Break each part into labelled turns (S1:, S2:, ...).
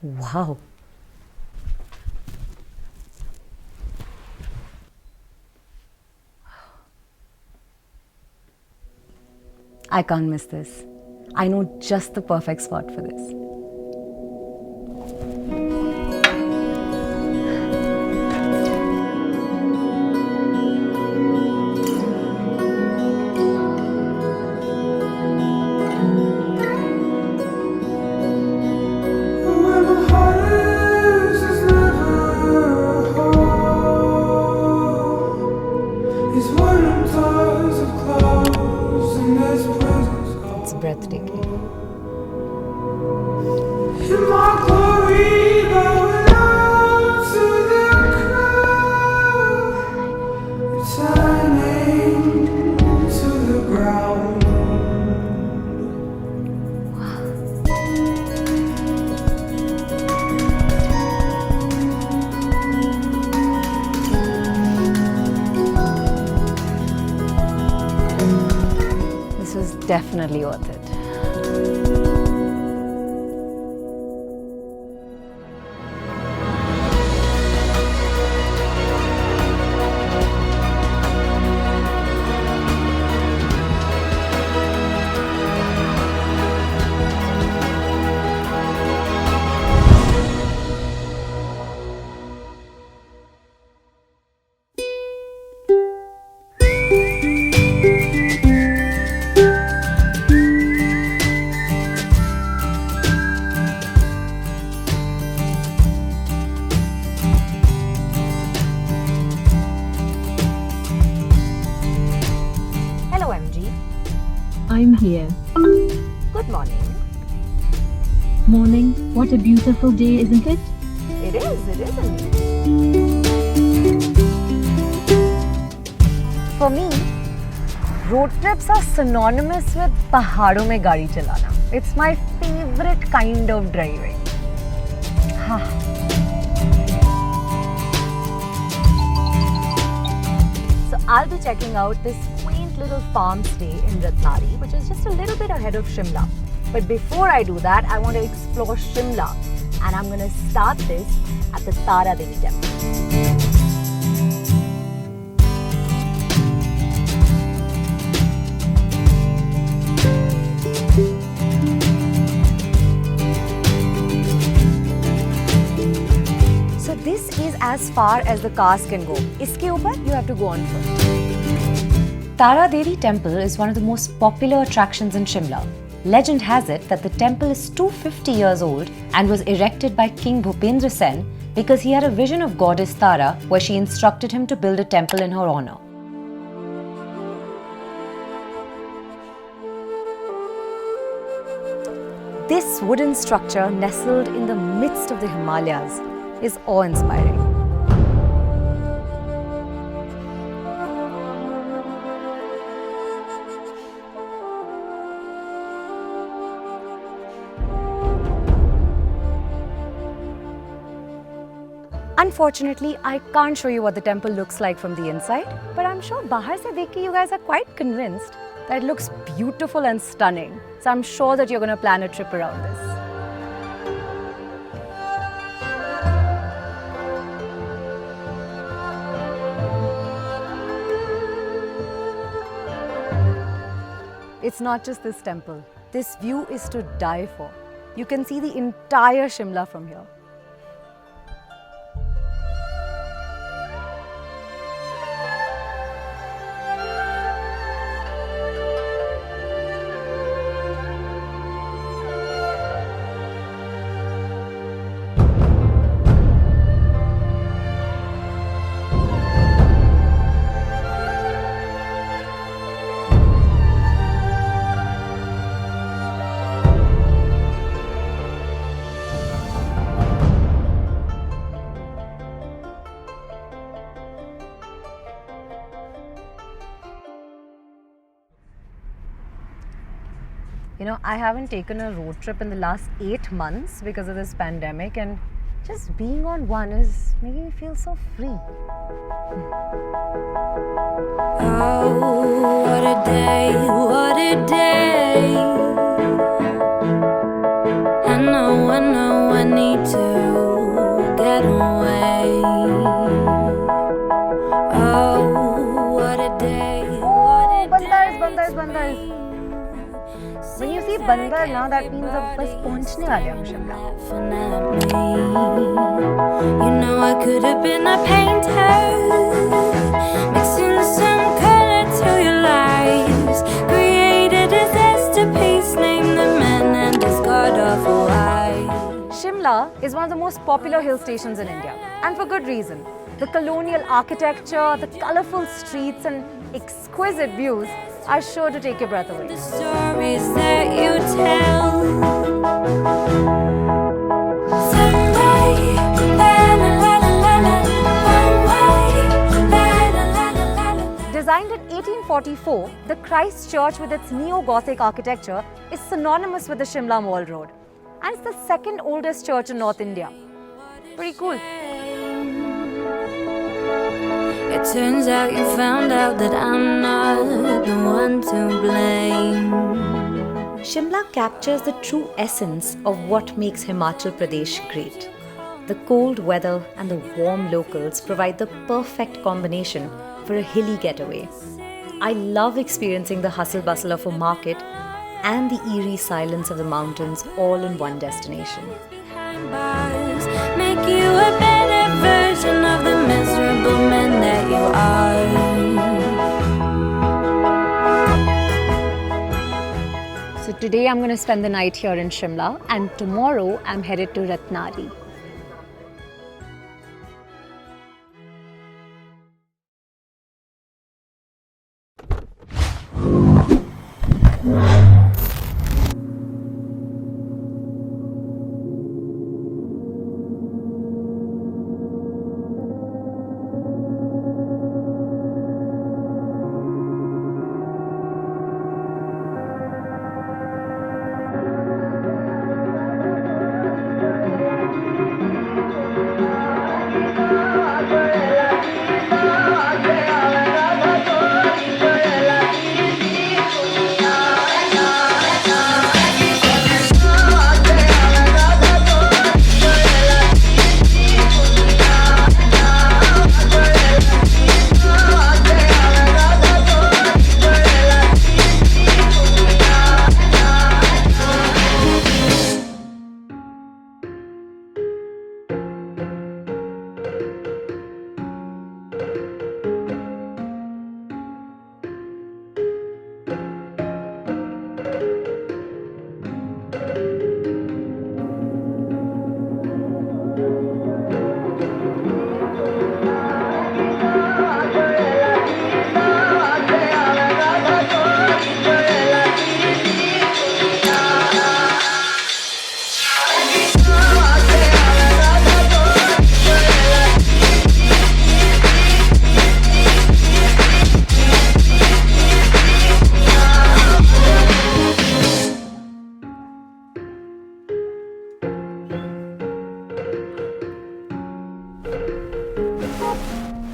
S1: Wow. I can't miss this. I know just the perfect spot for this. It's breathtaking. This was definitely worth it. Hello, MG.
S2: I'm here.
S1: Good morning.
S2: Morning. What a beautiful day, isn't it?
S1: It is indeed. For me, road trips are synonymous with पहाड़ों में गाड़ी चलाना. It's my favorite kind of driving. So I'll be checking out this quaint little farm stay in Ratnari, which is just a little bit ahead of Shimla. But before I do that, I want to explore Shimla, and I'm going to start this at the Tara Devi temple. So this is as far as the cars can go. Iske upar you have to go on foot. Tara Devi temple is one of the most popular attractions in Shimla. Legend has it that the temple is 250 years old and was erected by King Bhupendra Sen because he had a vision of goddess Tara where she instructed him to build a temple in her honor. This wooden structure nestled in the midst of the Himalayas is awe-inspiring. Unfortunately, I can't show you what the temple looks like from the inside, but I'm sure bahar se dekh ke you guys are quite convinced that it looks beautiful and stunning. So I'm sure that you're going to plan a trip around this. It's not just this temple. This view is to die for. You can see the entire Shimla from here. You know, I haven't taken a road trip in the last 8 months because of this pandemic, and just being on one is making me feel so free.
S3: Oh, what a day, what a day. I know I need to
S1: When you see Bandar now, that means अब बस पहुंचने वाले हम Shimla.
S3: You know I could have been a painter, mixing some color to your lies, created a masterpiece, named the man and his god of Hawaii.
S1: Shimla is one of the most popular hill stations in India, and for good reason. The colonial architecture, the colorful streets and exquisite views are sure to take your breath away.
S3: The stories that you tell. Someday, la la la la la la. One way, la la la la la la.
S1: Designed in 1844, the Christ Church with its neo-Gothic architecture is synonymous with the Shimla Mall Road. And it's the second oldest church in North India. Pretty cool.
S3: It turns out you found out that I'm not the one to blame.
S1: Shimla captures the true essence of what makes Himachal Pradesh great. The cold weather and the warm locals provide the perfect combination for a hilly getaway. I love experiencing the hustle bustle of a market and the eerie silence of the mountains all in one destination.
S3: Behind bars, make you a better version of the miserable man that you are.
S1: So today I'm going to spend the night here in Shimla, and tomorrow I'm headed to Ratnari.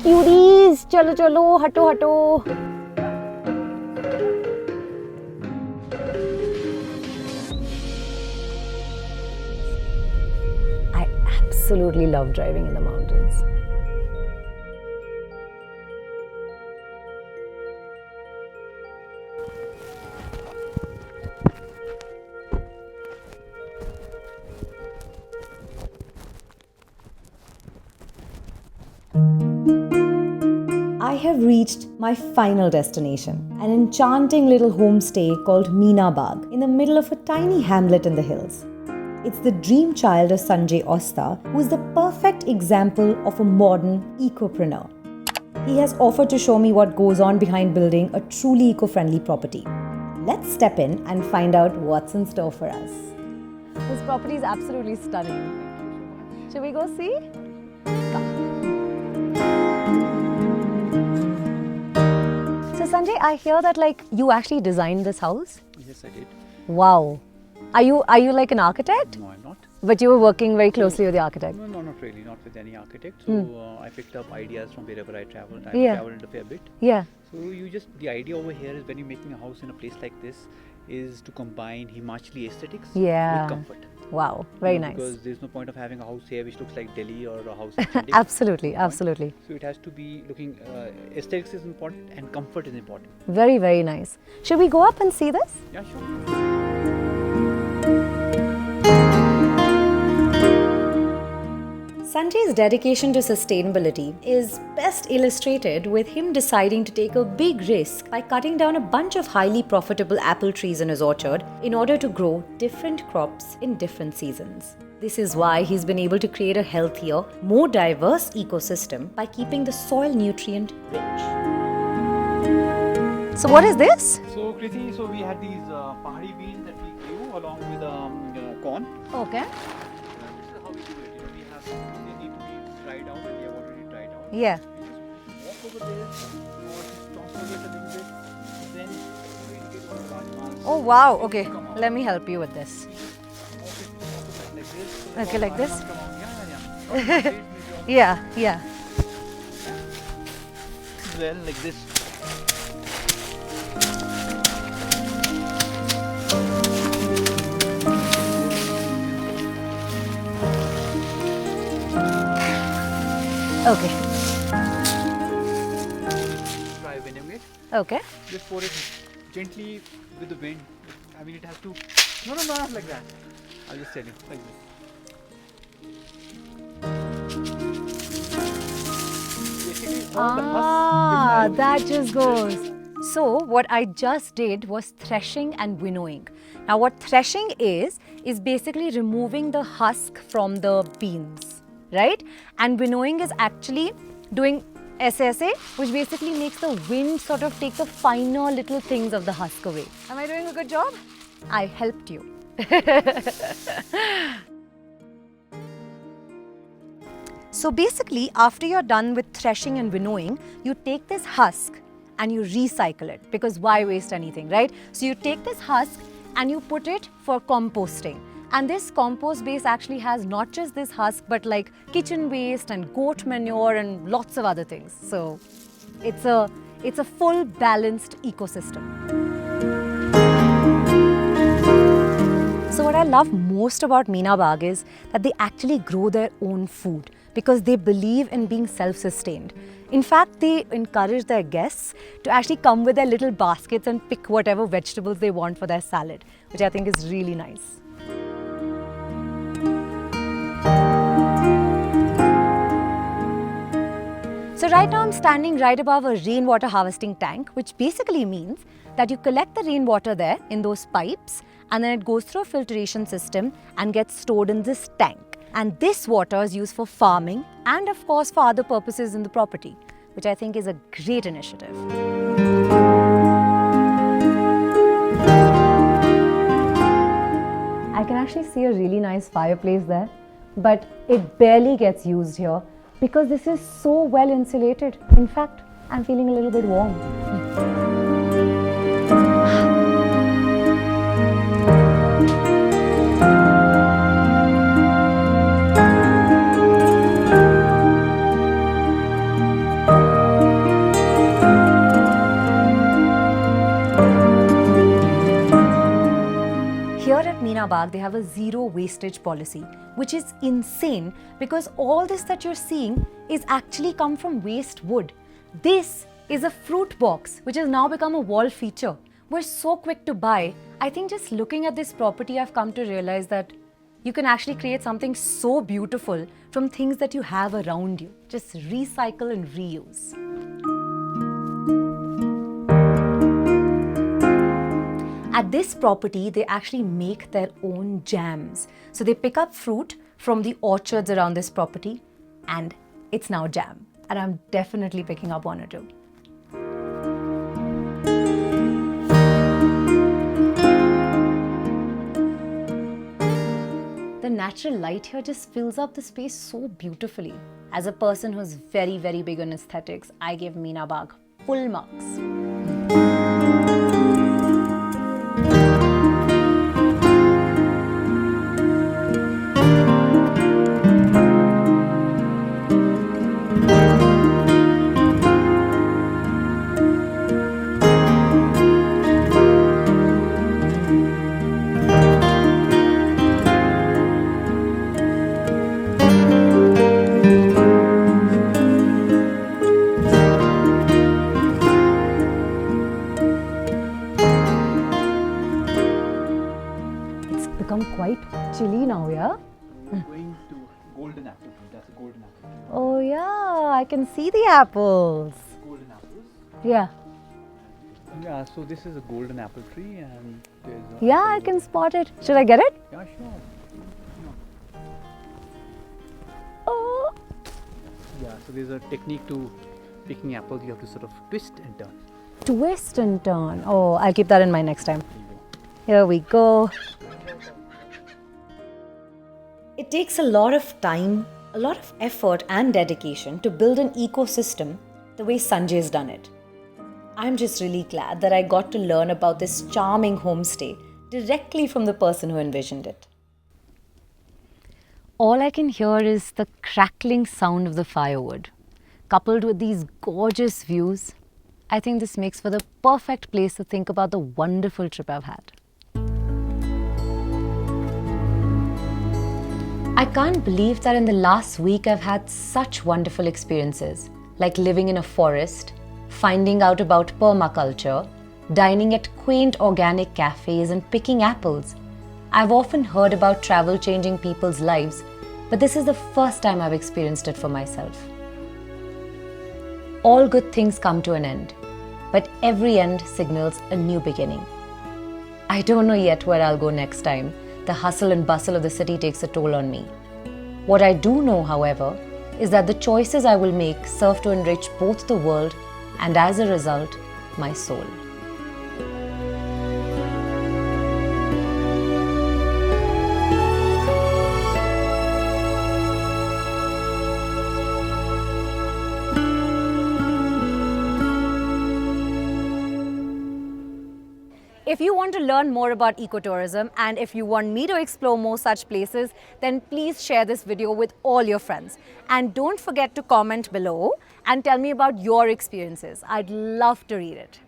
S1: Cuties, चलो चलो हटो हटो. I absolutely love driving in the mountains. I have reached my final destination, an enchanting little homestay called Meena Bagh in the middle of a tiny hamlet in the hills. It's the dream child of Sanjay Osta, who is the perfect example of a modern ecopreneur. He has offered to show me what goes on behind building a truly eco-friendly property. Let's step in and find out what's in store for us. This property is absolutely stunning. Should we go see? Come. So Sanjay, I hear that you actually designed this house?
S4: Yes, I did.
S1: Wow. Are you like an architect?
S4: No, I'm not.
S1: But you were working very closely with the architect.
S4: No, not really. Not with any architect. So I picked up ideas from wherever I traveled. I
S1: Yeah.
S4: traveled a fair bit.
S1: Yeah.
S4: So the idea over here is when you're making a house in a place like this is to combine Himachali aesthetics
S1: Yeah.
S4: with comfort.
S1: Wow. Very nice.
S4: Because there's no point of having a house here which looks like Delhi or a house in Chandigarh.
S1: Absolutely. Absolutely.
S4: So it has to be looking, aesthetics is important and comfort is important.
S1: Very, very nice. Should we go up and see this?
S4: Yeah, sure.
S1: Sanjay's dedication to sustainability is best illustrated with him deciding to take a big risk by cutting down a bunch of highly profitable apple trees in his orchard in order to grow different crops in different seasons. This is why he's been able to create a healthier, more diverse ecosystem by keeping the soil nutrient rich. So what is this?
S4: So Kriti, so we had these pahari beans that we grew along with corn.
S1: Okay.
S4: This is how we do it. You know, they need to be dried out and they have already dried out.
S1: Yeah.
S4: We just walk over there, or just transfer it a little bit, then we get one rajmas.
S1: Oh wow, okay. Let me help you with this.
S4: Like this. So
S1: Okay, like this?
S4: come out. Yeah.
S1: Yeah.
S4: Well, like this.
S1: Okay.
S4: Try winning it.
S1: Okay.
S4: Just pour it gently with the wind. I mean, it has to. No, not like that. I'll just tell you like this. Basically, all the husk is
S1: That just goes. So what I just did was threshing and winnowing. Now what threshing is basically removing the husk from the beans, right? And winnowing is actually doing SSA, which basically makes the wind sort of take the finer little things of the husk away. Am I doing a good job? I helped you. So basically, after you're done with threshing and winnowing, you take this husk and you recycle it, because why waste anything, right? So you take this husk and you put it for composting. And this compost base actually has not just this husk, but like kitchen waste and goat manure and lots of other things. So it's a full balanced ecosystem. So what I love most about Meena Bagh is that they actually grow their own food because they believe in being self-sustained. In fact, they encourage their guests to actually come with their little baskets and pick whatever vegetables they want for their salad, which I think is really nice. So right now I'm standing right above a rainwater harvesting tank, which basically means that you collect the rainwater there in those pipes and then it goes through a filtration system and gets stored in this tank. And this water is used for farming and of course for other purposes in the property, which I think is a great initiative. I can actually see a really nice fireplace there, but it barely gets used here because this is so well insulated. In fact, I'm feeling a little bit warm. Here at Meena Bagh, they have a zero wastage policy, which is insane because all this that you're seeing is actually come from waste wood. This is a fruit box, which has now become a wall feature. We're so quick to buy. I think just looking at this property, I've come to realize that you can actually create something so beautiful from things that you have around you. Just recycle and reuse. At this property, they actually make their own jams. So they pick up fruit from the orchards around this property and it's now jam. And I'm definitely picking up one or two. The natural light here just fills up the space so beautifully. As a person who's very, very big on aesthetics, I give Meena Bagh full marks. Become quite chilly now, yeah?
S4: We're going to golden apple tree. That's a golden apple tree.
S1: Oh yeah, I can see the apples.
S4: Golden apples.
S1: Yeah.
S4: Yeah, so this is a golden apple tree and there's a
S1: Yeah, I can spot it. Should I get it?
S4: Yeah, sure.
S1: Oh.
S4: Yeah, so there's a technique to picking apples. You have to sort of twist and turn.
S1: Twist and turn. Oh, I'll keep that in mind next time.
S4: There you go.
S1: Here we go. It takes a lot of time, a lot of effort and dedication to build an ecosystem the way Sanjay's done it. I'm just really glad that I got to learn about this charming homestay directly from the person who envisioned it. All I can hear is the crackling sound of the firewood. Coupled with these gorgeous views, I think this makes for the perfect place to think about the wonderful trip I've had. I can't believe that in the last week I've had such wonderful experiences, like living in a forest, finding out about permaculture, dining at quaint organic cafes and picking apples. I've often heard about travel changing people's lives, but this is the first time I've experienced it for myself. All good things come to an end, but every end signals a new beginning. I don't know yet where I'll go next time. The hustle and bustle of the city takes a toll on me. What I do know, however, is that the choices I will make serve to enrich both the world and, as a result, my soul. If you want to learn more about ecotourism and if you want me to explore more such places, then please share this video with all your friends. And don't forget to comment below and tell me about your experiences. I'd love to read it.